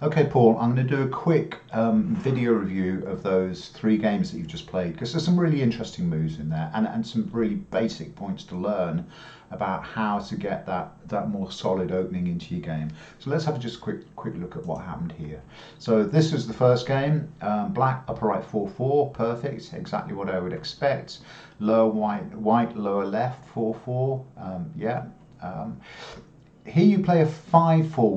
Okay, Paul, I'm going to do a quick video review of those three games that you've just played because there's some really interesting moves in there and some really basic points to learn about how to get that more solid opening into your game. So let's have just a quick look at what happened here. So this was the first game. Black upper right 4-4, perfect, exactly what I would expect. Lower white lower left 4-4, yeah. Here you play a 5-4,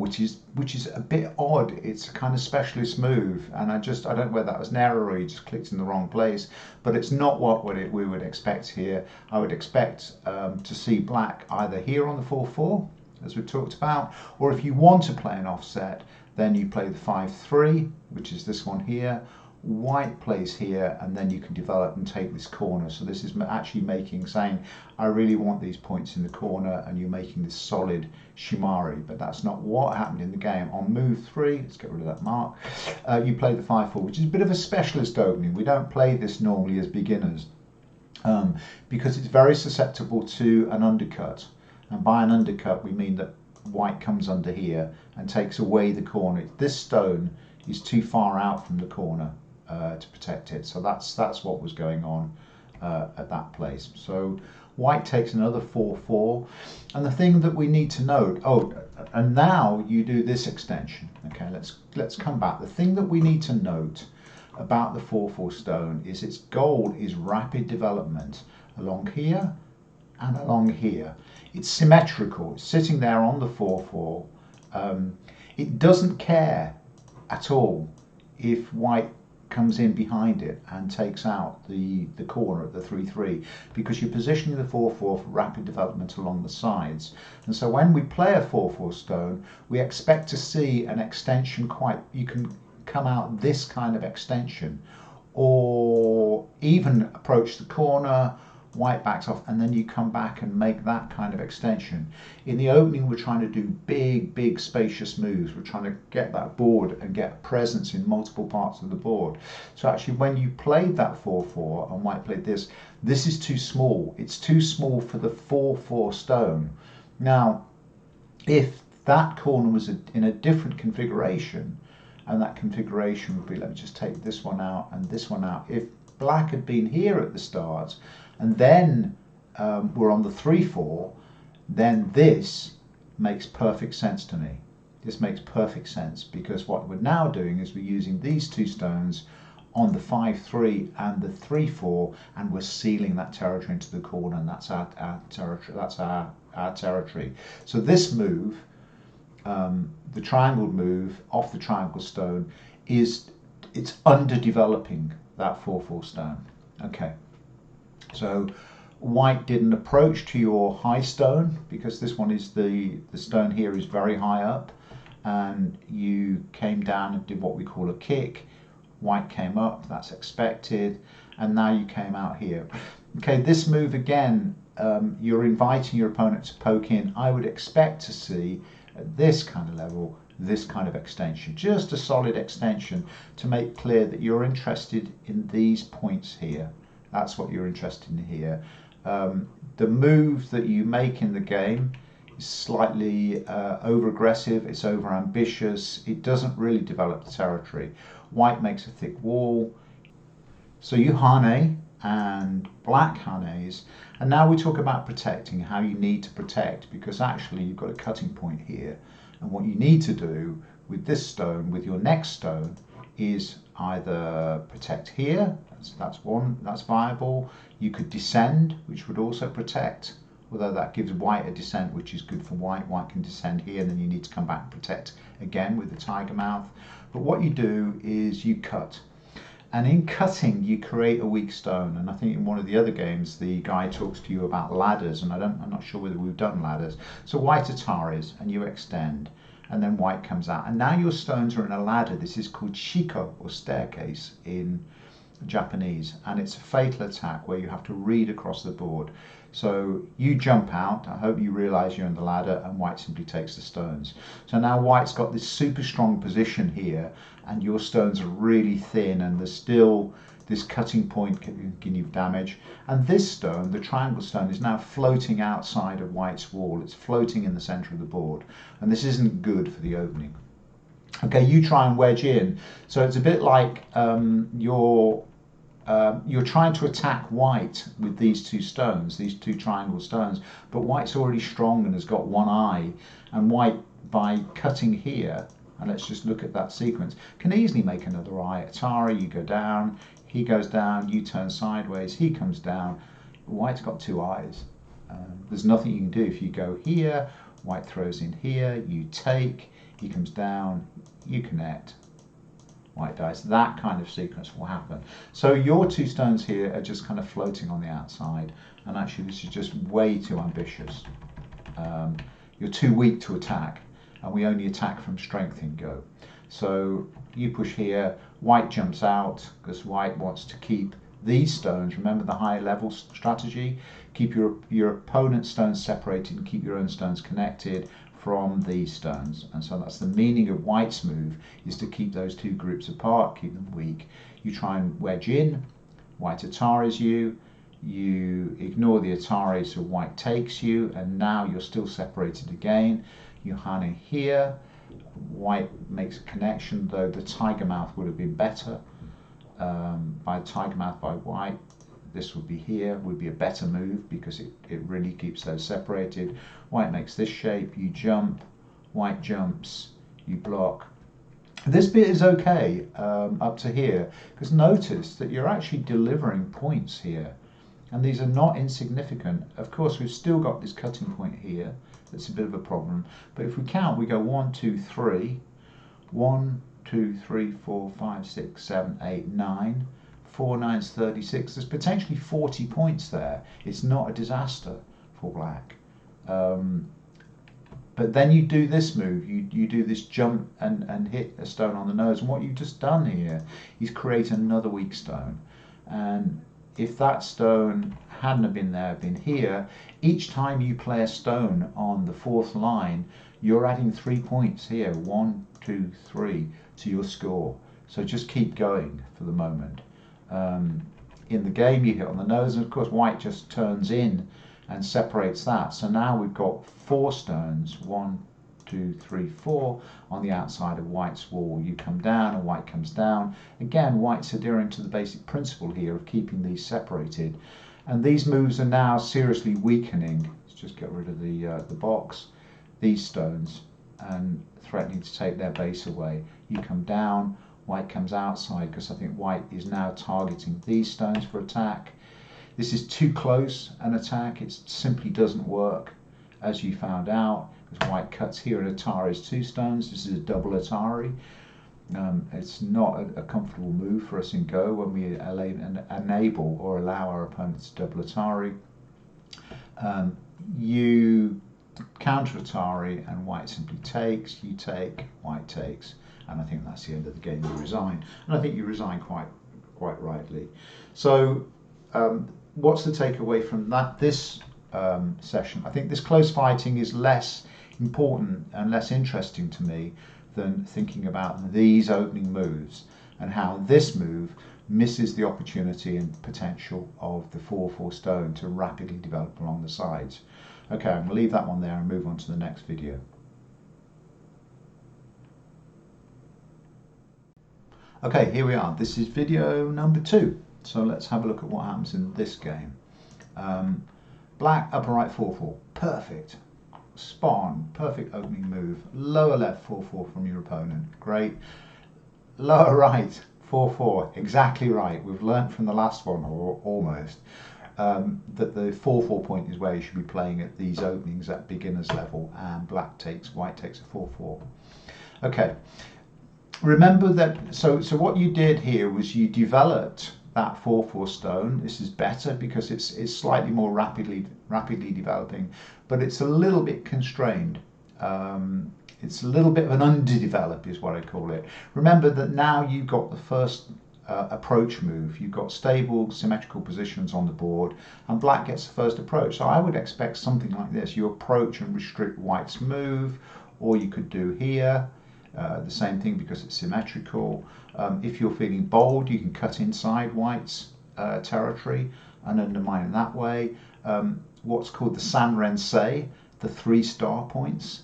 which is a bit odd. It's a kind of specialist move, and I don't know whether that was an error or you just clicked in the wrong place, but it's not what we would expect here. I would expect to see black either here on the 4-4, as we talked about, or if you want to play an offset, then you play the 5-3, which is this one here. White plays here, and then you can develop and take this corner. So this is actually saying, I really want these points in the corner, and you're making this solid shimari, but that's not what happened in the game. On move 3, let's get rid of that mark, you play the 5-4, which is a bit of a specialist opening. We don't play this normally as beginners because it's very susceptible to an undercut, and by an undercut we mean that white comes under here and takes away the corner. This stone is too far out from the corner to protect it, so that's what was going on at that place. So white takes another 4-4, and the thing that we need to note, and now you do this extension. Okay, let's come back. The thing that we need to note about the 4-4 stone is its goal is rapid development along here and along here. It's symmetrical, it's sitting there on the 4-4. It doesn't care at all if white comes in behind it and takes out the corner at the 3-3, because you're positioning the 4-4 for rapid development along the sides. And so when we play a 4-4 stone, we expect to see an extension. You can come out this kind of extension, or even approach the corner, white backs off, and then you come back and make that kind of extension. In the opening, we're trying to do big spacious moves. We're trying to get that board and get presence in multiple parts of the board. So actually, when you played that 4-4 and white played this is too small. It's too small for the 4-4 stone. Now, if that corner was in a different configuration, and that configuration would be, let me just take this one out and this one out. If black had been here at the start, and then we're on the 3-4, then this makes perfect sense to me. This makes perfect sense, because what we're now doing is we're using these two stones on the 5-3 and the 3-4, and we're sealing that territory into the corner, and that's our territory. That's our territory. So this move, the triangled move off the triangle stone, it's underdeveloping that 4-4 stone. Okay. So white did an approach to your high stone, because this one is the stone here is very high up, and you came down and did what we call a kick. White came up, that's expected, and now you came out here. Okay, this move again, you're inviting your opponent to poke in. I would expect to see at this kind of level this kind of extension, just a solid extension to make clear that you're interested in these points here. That's what you're interested in here. The move that you make in the game is slightly over aggressive, it's over ambitious, it doesn't really develop the territory. White makes a thick wall, so you hane and black hanes, and now we talk about protecting, how you need to protect, because actually you've got a cutting point here, and what you need to do with this stone, with your next stone, is either protect here, that's viable. You could descend, which would also protect, although that gives white a descent, which is good for white. White can descend here, and then you need to come back and protect again with the tiger mouth. But what you do is you cut, and in cutting you create a weak stone. And I think in one of the other games the guy talks to you about ladders, and I'm not sure whether we've done ladders. So white ataris, and you extend, and then white comes out, and now your stones are in a ladder. This is called shiko, or staircase in Japanese, and it's a fatal attack where you have to read across the board. So you jump out, I hope you realize you're in the ladder, and white simply takes the stones. So now white's got this super strong position here, and your stones are really thin, and there's still this cutting point can give damage. And this stone, the triangle stone, is now floating outside of white's wall. It's floating in the center of the board, and this isn't good for the opening. Okay, you try and wedge in. So it's a bit like you're trying to attack white with these two stones, these two triangle stones, but white's already strong and has got one eye, and white, by cutting here, and let's just look at that sequence, can easily make another eye. Atari, you go down, he goes down, you turn sideways, he comes down. White's got two eyes. There's nothing you can do. If you go here, white throws in here, you take, he comes down, you connect, white dies. That kind of sequence will happen. So your two stones here are just kind of floating on the outside, and actually this is just way too ambitious. You're too weak to attack, and we only attack from strength in Go. So you push here, white jumps out because white wants to keep these stones. Remember the high level strategy? Keep your opponent's stones separated and keep your own stones connected from these stones. And so that's the meaning of white's move, is to keep those two groups apart, keep them weak. You try and wedge in, white Ataris you ignore the Atari, so white takes you, and now you're still separated again. You hane here, white makes a connection, though the tiger mouth would have been better. By tiger mouth by white, this would be here, would be a better move because it really keeps those separated. White makes this shape, you jump, white jumps, you block. This bit is okay up to here, because notice that you're actually delivering points here, and these are not insignificant. Of course, we've still got this cutting point here that's a bit of a problem, but if we count, we go 1, 2, 3, 1, 2, 3, 4, 5, 6, 7, 8, 9. 4 9's 36. There's potentially 40 points there. It's not a disaster for black. But then you do this move. You do this jump and hit a stone on the nose. And what you've just done here is create another weak stone. And if that stone hadn't have been there, been here, each time you play a stone on the fourth line, you're adding 3 points here. 1, 2, 3 to your score. So just keep going for the moment. In the game you hit on the nose, and of course white just turns in and separates that. So now we've got 4 stones, 1, 2, 3, 4 on the outside of white's wall. You come down and white comes down. Again, white's adhering to the basic principle here of keeping these separated, and these moves are now seriously weakening. Let's just get rid of the box, these stones, and threatening to take their base away. You come down, white comes outside, because I think white is now targeting these stones for attack. This is too close an attack. It simply doesn't work, as you found out, because white cuts here and Atari's 2 stones. This is a double Atari. It's not a comfortable move for us in Go when we enable or allow our opponents to double Atari. You counter Atari and white simply takes, you take, white takes. And I think that's the end of the game. You resign, and I think you resign quite rightly. So, what's the takeaway from this session? I think this close fighting is less important and less interesting to me than thinking about these opening moves and how this move misses the opportunity and potential of the 4/4 stone to rapidly develop along the sides. Okay, I'm going to leave that one there and move on to the next video. Okay, here we are. This is video number 2. So let's have a look at what happens in this game. Black upper right 4/4, perfect. Spot on, perfect opening move. Lower left 4/4 from your opponent, great. Lower right 4/4, exactly right. We've learnt from the last one, or almost, that the 4/4 point is where you should be playing at these openings at beginner's level, and white takes a 4/4. Okay. Remember that, so what you did here was you developed that 4/4 stone. This is better because it's slightly more rapidly developing, but it's a little bit constrained. It's a little bit of an underdeveloped is what I call it. Remember that now you've got the first approach move. You've got stable symmetrical positions on the board, and black gets the first approach. So I would expect something like this. You approach and restrict white's move, or you could do here. The same thing because it's symmetrical. If you're feeling bold, you can cut inside white's territory and undermine it that way. What's called the San Rensei, the 3-star points,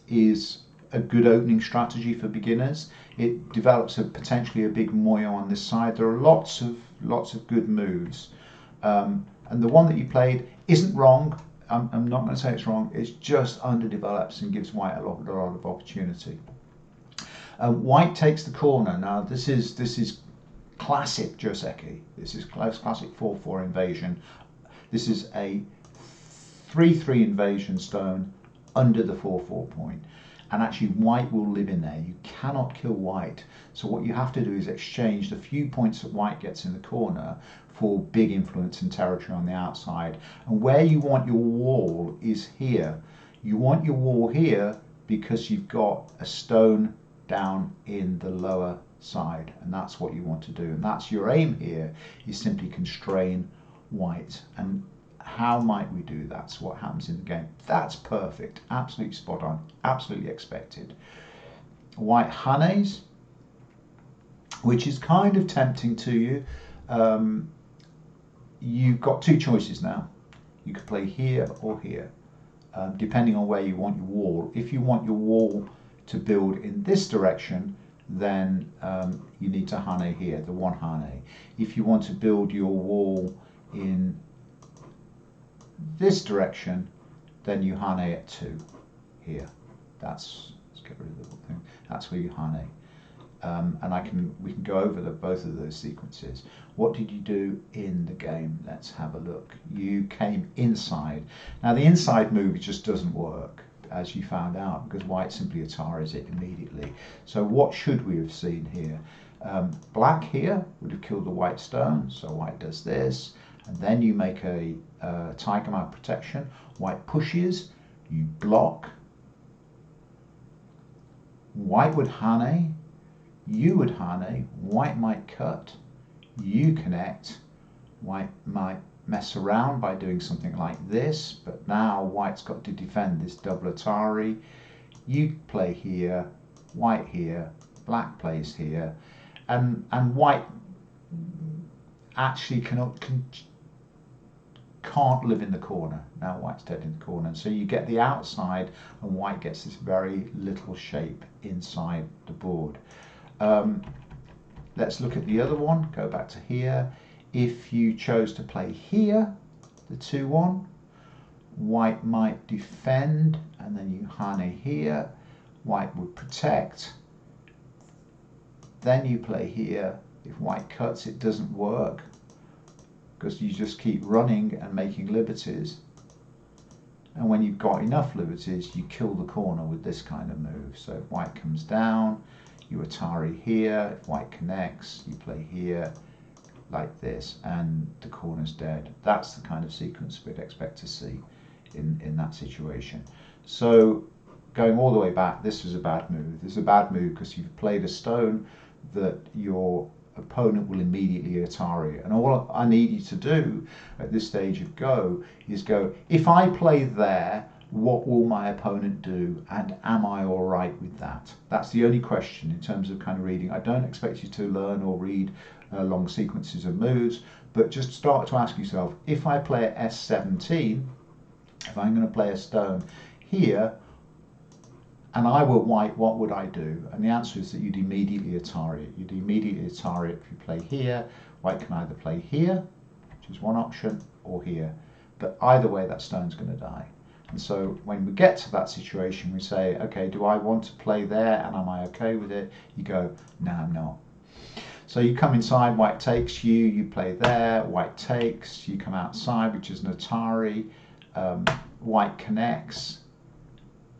is a good opening strategy for beginners. It develops potentially a big moyo on this side. There are lots of good moves, and the one that you played isn't wrong. I'm not going to say it's wrong. It's just underdeveloped and gives white a lot of opportunity. White takes the corner. Now this is classic Joseki. This is classic 4/4 invasion. This is a 3/3 invasion stone under the 4/4 point. And actually white will live in there. You cannot kill white. So what you have to do is exchange the few points that white gets in the corner for big influence and territory on the outside. And where you want your wall is here. You want your wall here because you've got a stone down in the lower side, and that's what you want to do. And that's your aim here, is simply constrain white. And how might we do that? So what happens in the game? That's perfect, absolutely spot on, absolutely expected. White hanes, which is kind of tempting to you. You've got two choices now. You could play here or here, depending on where you want your wall. If you want your wall to build in this direction, then you need to hane here, the one hane. If you want to build your wall in this direction, then you hane at 2 here. Let's get rid of the little thing. That's where you hane. And we can go over both of those sequences. What did you do in the game? Let's have a look. You came inside. Now the inside move just doesn't work, as you found out, because white simply ataris it immediately. So what should we have seen here? Black here would have killed the white stone, so white does this, and then you make a tiger mouth protection. White pushes, you block. White would hane, you would hane, white might cut, you connect, white might mess around by doing something like this, but now white's got to defend this double atari. You play here, white here, black plays here, and white actually can't live in the corner. Now white's dead in the corner, and so you get the outside, and white gets this very little shape inside the board. Let's look at the other one. Go back to here. If you chose to play here, the 2/1, white might defend, and then you hane here. White would protect. Then you play here. If white cuts, it doesn't work, because you just keep running and making liberties. And when you've got enough liberties, you kill the corner with this kind of move. So if white comes down, you atari here. If white connects, you play here like this, and the corner's dead. That's the kind of sequence we'd expect to see in that situation. So going all the way back, this was a bad move. This is a bad move because you've played a stone that your opponent will immediately atari. And all I need you to do at this stage of Go is go, if I play there, what will my opponent do, and am I all right with that? That's the only question in terms of kind of reading. I don't expect you to learn or read long sequences of moves, but just start to ask yourself, if I play at S17, if I'm going to play a stone here, and I were white, what would I do? And the answer is that you'd immediately atari it. You'd immediately atari it if you play here. White can either play here, which is one option, or here. But either way, that stone's going to die. And so when we get to that situation, we say, okay, do I want to play there, and am I okay with it? You go, no, I'm not. So you come inside, white takes you, you play there, white takes, you come outside, which is an atari, white connects.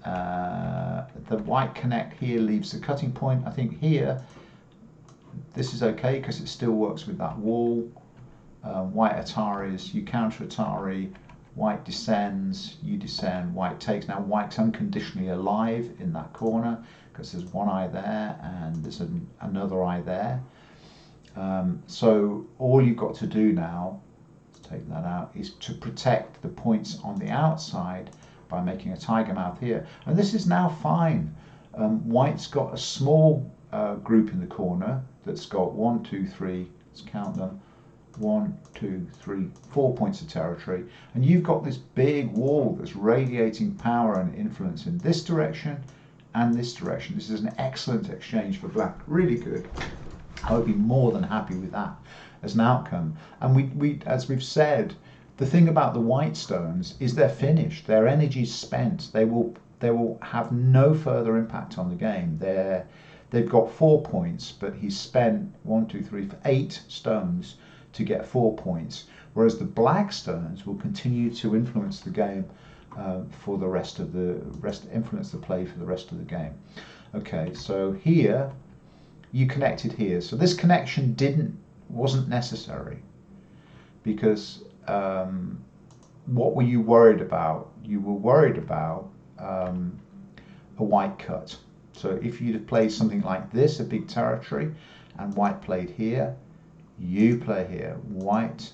The white connect here leaves the cutting point. I think here, this is okay because it still works with that wall. White ataris, you counter atari, white descends, you descend, white takes. Now white's unconditionally alive in that corner because there's one eye there and there's another eye there. So all you've got to do now, let's take that out, is to protect the points on the outside by making a tiger mouth here. And this is now fine. White's got a small group in the corner that's got 1, 2, 3, let's count them, 1, 2, 3, 4 points of territory. And you've got this big wall that's radiating power and influence in this direction and this direction. This is an excellent exchange for black, really good. I would be more than happy with that as an outcome. And we as we've said, the thing about the white stones is they're finished. Their energy's spent. They will have no further impact on the game. They've got 4 points, but he's spent 1, 2, 3, 8 stones to get 4 points. Whereas the black stones will continue to influence the game for the influence the play for the rest of the game. Okay, so here you connected here. So this connection wasn't necessary because what were you worried about? You were worried about a white cut. So if you'd have played something like this, a big territory, and white played here, you play here, white,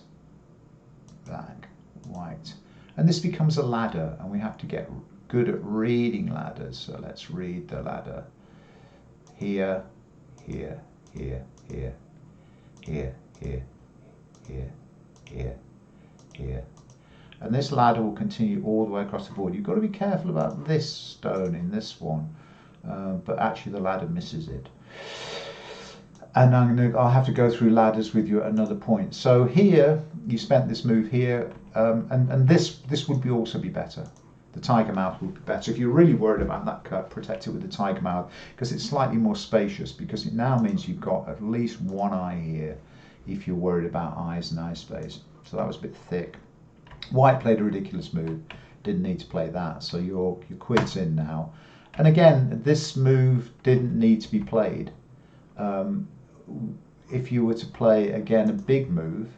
black, white. And this becomes a ladder, and we have to get good at reading ladders. So let's read the ladder. Here, here, here, here, here, here, here, here, here. And this ladder will continue all the way across the board. You've got to be careful about this stone in this one, but actually the ladder misses it. And I'll have to go through ladders with you at another point. So here, you spent this move here, and this would also be better. The tiger mouth would be better. If you're really worried about that cut, protect it with the tiger mouth, because it's slightly more spacious, because it now means you've got at least one eye here, if you're worried about eyes and eye space. So that was a bit thick. White played a ridiculous move, didn't need to play that, so your quid's in now. And again, this move didn't need to be played. If you were to play again a big move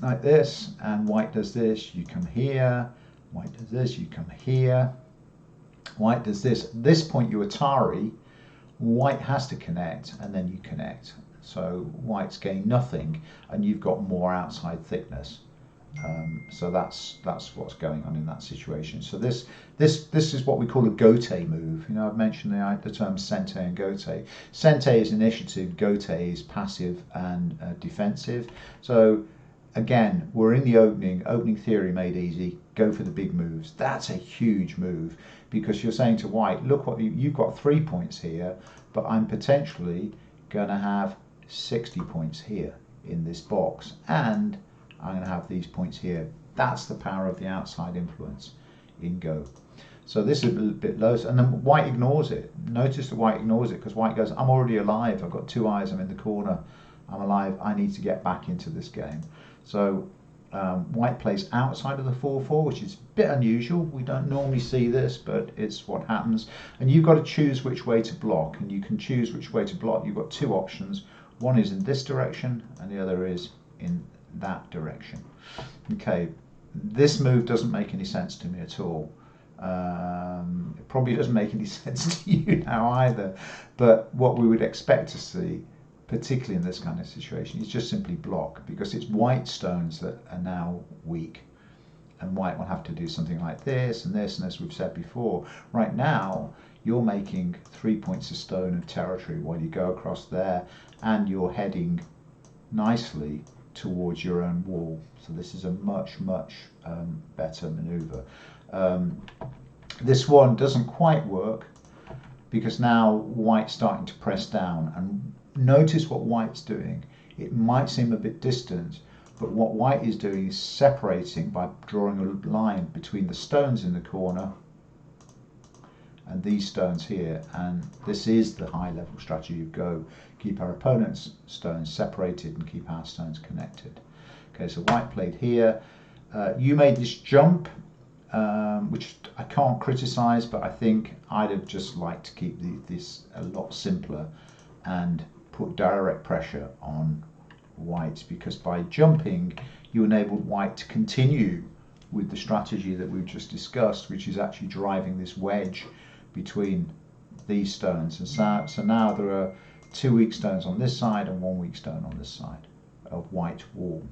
like this, and white does this, you come here, white does this, you come here, white does this. At this point you Atari, white has to connect, and then you connect. So white's gained nothing, and you've got more outside thickness. So that's what's going on in that situation. So this is what we call a gote move. You know, I've mentioned the terms sente and gote. Sente is initiative, gote is passive and defensive. So again, we're in the opening theory made easy. Go for the big moves. That's a huge move, because you're saying to white, look what you've got 3 points here, but I'm potentially going to have 60 points here in this box, and I'm going to have these points here. That's the power of the outside influence in Go. So this is a little bit low, and then white ignores it. Notice that white ignores it, because white goes, I'm already alive, I've got 2 eyes, I'm in the corner, I'm alive, I need to get back into this game. So white plays outside of the 4-4, which is a bit unusual. We don't normally see this, but it's what happens. And you've got to choose which way to block, and you can choose which way to block. You've got 2 options. One is in this direction, and the other is in that direction. Okay, this move doesn't make any sense to me at all. It probably doesn't make any sense to you now either, but what we would expect to see, particularly in this kind of situation, is just simply block, because it's white stones that are now weak, and white will have to do something like this and this, and as we've said before, right now you're making 3 points a stone of territory while you go across there, and you're heading nicely towards your own wall. So this is a much better maneuver. This one doesn't quite work, because now white's starting to press down, and notice what white's doing. It might seem a bit distant, but what white is doing is separating by drawing a line between the stones in the corner and these stones here, and this is the high level strategy of Go. Keep our opponent's stones separated and keep our stones connected. Okay, so white played here. You made this jump, which I can't criticize, but I think I'd have just liked to keep this a lot simpler and put direct pressure on white, because by jumping you enabled white to continue with the strategy that we've just discussed, which is actually driving this wedge between these stones. And so now there are 2 weak stones on this side and 1 weak stone on this side of white wall.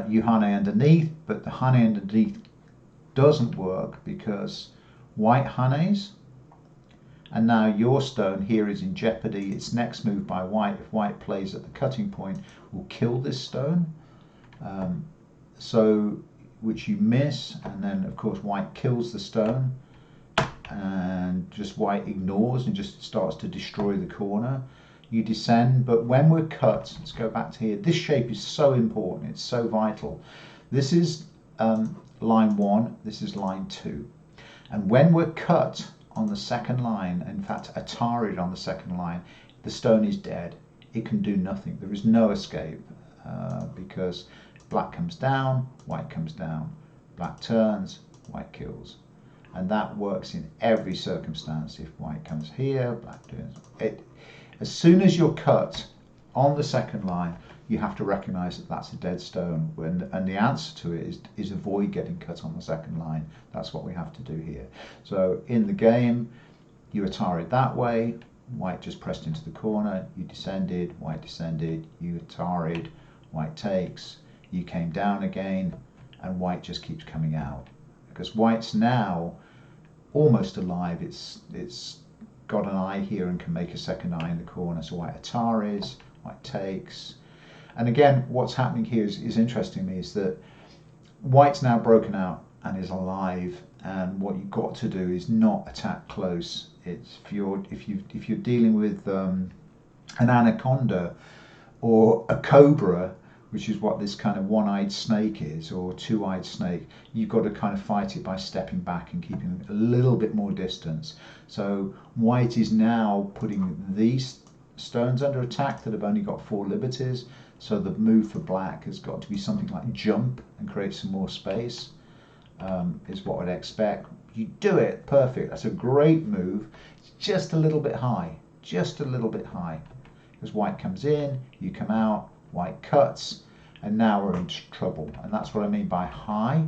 You hane underneath, but the hane underneath doesn't work because white hanes, and now your stone here is in jeopardy. Its next move by white, if white plays at the cutting point, will kill this stone. So which you miss, and then of course white kills the stone, and just white ignores and just starts to destroy the corner. You descend, but when we're cut, let's go back to here. This shape is so important, it's so vital. This is line 1, this is line 2. And when we're cut on the second line, in fact Atari'd on the second line, the stone is dead. It can do nothing. There is no escape because black comes down, white comes down, black turns, white kills. And that works in every circumstance. If white comes here, black does it. As soon as you're cut on the second line, you have to recognize that that's a dead stone. And the answer to it is avoid getting cut on the second line. That's what we have to do here. So in the game, you Atari'd that way, white just pressed into the corner, you descended, you Atari'd, white takes, you came down again, and white just keeps coming out. Because white's now almost alive, it's got an eye here and can make a second eye in the corner, so white Atari's, white takes. And again, what's happening here is interesting to me, is that white's now broken out and is alive, and what you've got to do is not attack close. It's if you're dealing with an anaconda or a cobra, which is what this kind of one-eyed snake is, or two-eyed snake, you've got to kind of fight it by stepping back and keeping a little bit more distance. So white is now putting these stones under attack that have only got 4 liberties, so the move for black has got to be something like jump and create some more space, is what I'd expect. You do it, perfect, that's a great move. It's just a little bit high, because white comes in, you come out, white cuts, and now we're in trouble. And that's what I mean by high.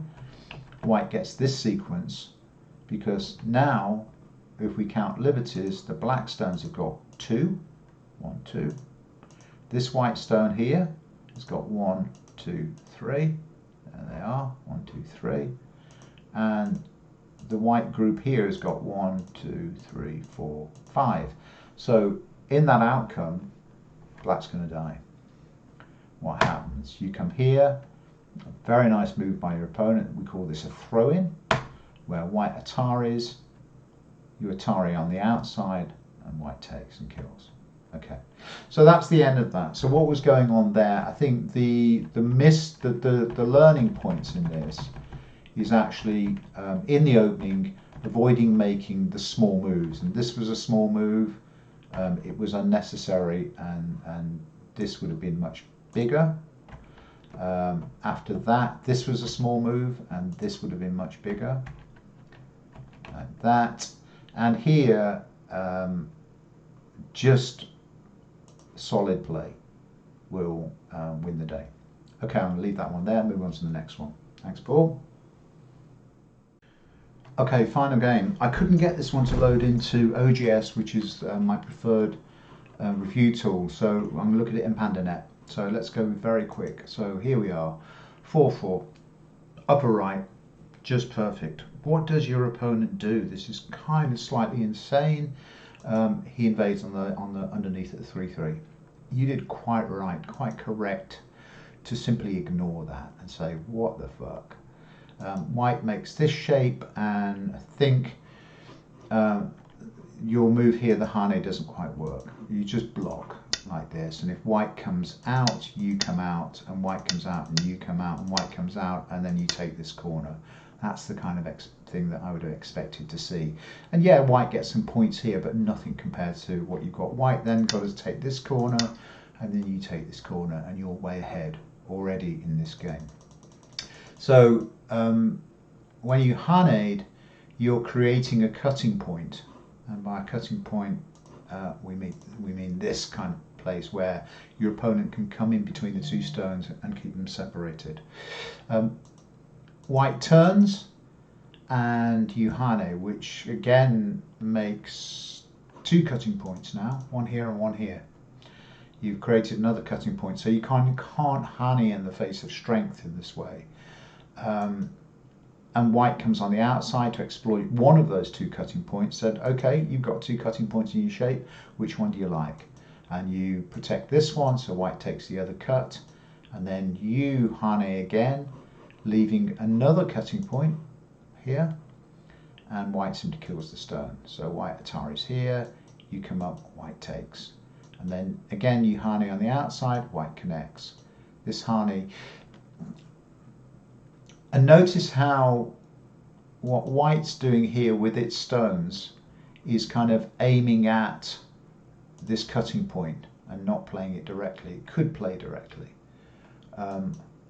White gets this sequence because now, if we count liberties, the black stones have got 2, 1, 2. This white stone here has got 1, 2, 3. There they are, 1, 2, 3. And the white group here has got 1, 2, 3, 4, 5. So in that outcome, black's going to die. What happens? You come here, a very nice move by your opponent. We call this a throw-in, where white Atari's, you Atari on the outside, and white takes and kills. Okay, so that's the end of that. So what was going on there? I think the learning points in this is actually in the opening, avoiding making the small moves, and this was a small move. It was unnecessary, and this would have been much bigger. After that, this was a small move, and this would have been much bigger, like that. And here, just solid play will win the day. Okay, I'm going to leave that one there, move on to the next one. Thanks, Paul. Okay, final game. I couldn't get this one to load into OGS, which is my preferred review tool, so I'm going to look at it in Pandanet. So let's go very quick. So here we are, 4-4, upper right, just perfect. What does your opponent do? This is kind of slightly insane. He invades on the underneath at the 3-3. You did quite right, quite correct to simply ignore that and say, what the fuck? White makes this shape, and I think your move here, the Hane, doesn't quite work. You just block like this, and if white comes out, you come out, and white comes out, and you come out, and white comes out, and then you take this corner. That's the kind of thing that I would have expected to see. And yeah, white gets some points here, but nothing compared to what you've got. White then got to take this corner, and then you take this corner, and you're way ahead already in this game. So when you Hane'd, you're creating a cutting point, and by a cutting point, we mean this kind of place where your opponent can come in between the 2 stones and keep them separated. White turns and you Hane, which again makes 2 cutting points now, one here and one here. You've created another cutting point, so you can't Hane in the face of strength in this way. And white comes on the outside to exploit one of those 2 cutting points, said, okay, you've got 2 cutting points in your shape, which one do you like? And you protect this one, so white takes the other cut, and then you Hane again, leaving another cutting point here, and white simply kills the stone. So white Atari's here, you come up, white takes. And then again you harney on the outside, white connects. This harney, and notice how what white's doing here with its stones is kind of aiming at this cutting point and not playing it directly. It could play directly.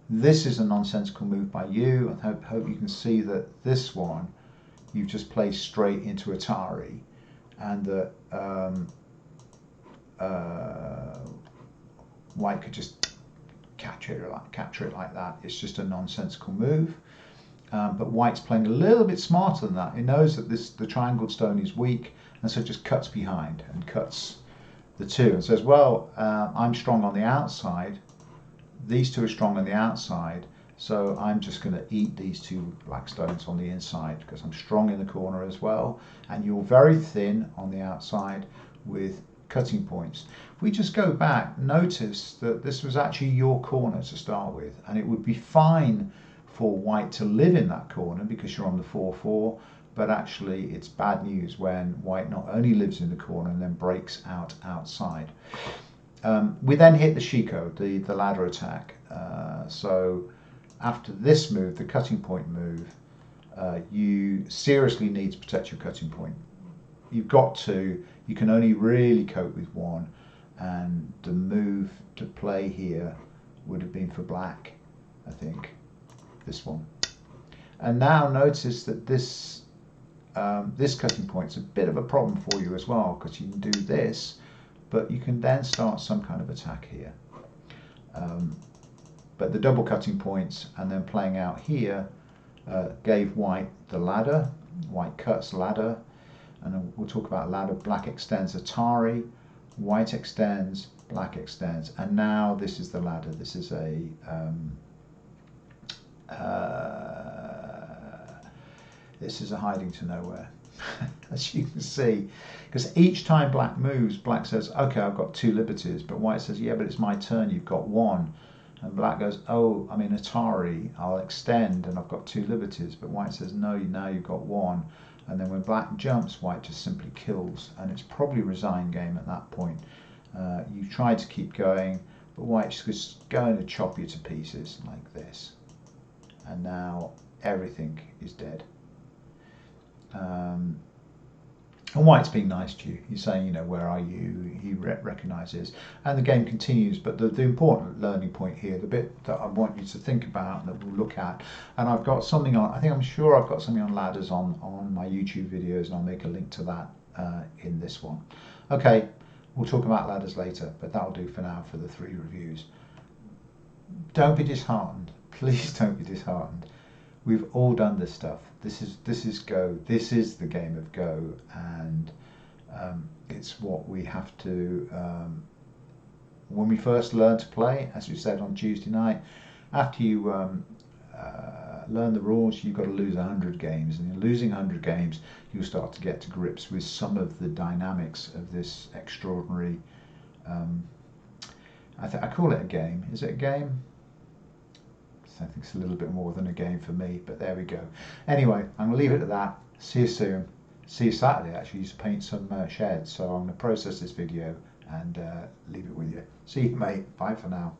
This is a nonsensical move by you. I hope you can see that this one you've just played straight into Atari, and that white could just capture it like that. It's just a nonsensical move. But white's playing a little bit smarter than that. It knows that the triangled stone is weak, and so it just cuts behind and cuts the two and says, well, I'm strong on the outside, these two are strong on the outside, so I'm just going to eat these two black stones on the inside because I'm strong in the corner as well, and you're very thin on the outside with cutting points. If we just go back, notice that this was actually your corner to start with, and it would be fine for white to live in that corner because you're on the 4-4, but actually it's bad news when white not only lives in the corner and then breaks out outside. We then hit the Shiko, the ladder attack. So after this move, the cutting point move, you seriously need to protect your cutting point. You've got to, you can only really cope with one, and the move to play here would have been for black, I think, this one. And now notice that this this cutting point's a bit of a problem for you as well, because you can do this, but you can then start some kind of attack here. But the double cutting points and then playing out here gave white the ladder. White cuts ladder, and we'll talk about ladder. Black extends Atari, white extends, black extends, and now this is the ladder. This is a hiding to nowhere, as you can see, because each time black moves, black says, okay, I've got 2 liberties, but white says, yeah, but it's my turn, you've got 1. And black goes, oh, I'm in Atari, I'll extend and I've got 2 liberties, but white says, no, now you've got 1. And then when black jumps, white just simply kills, and it's probably resign game at that point. You try to keep going, but white's just going to chop you to pieces like this. And now everything is dead. And white's being nice to you. He's saying, you know, where are you? He recognises, and the game continues. But the important learning point here, the bit that I want you to think about and that we'll look at, and I've got something on, I'm sure I've got something on ladders on my YouTube videos, and I'll make a link to that in this one. Okay, we'll talk about ladders later, but that'll do for now for the 3 reviews. Don't be disheartened. Please don't be disheartened. We've all done this stuff. This is Go. This is the game of Go, and it's what we have to. When we first learn to play, as we said on Tuesday night, after you learn the rules, you've got to lose 100 games, and in losing 100 games, you'll start to get to grips with some of the dynamics of this extraordinary. I call it a game. Is it a game? I think it's a little bit more than a game for me, but there we go. Anyway, I'm going to leave it at that. See you soon. See you Saturday, actually, to paint some sheds. So I'm going to process this video and leave it with you. See you, mate. Bye for now.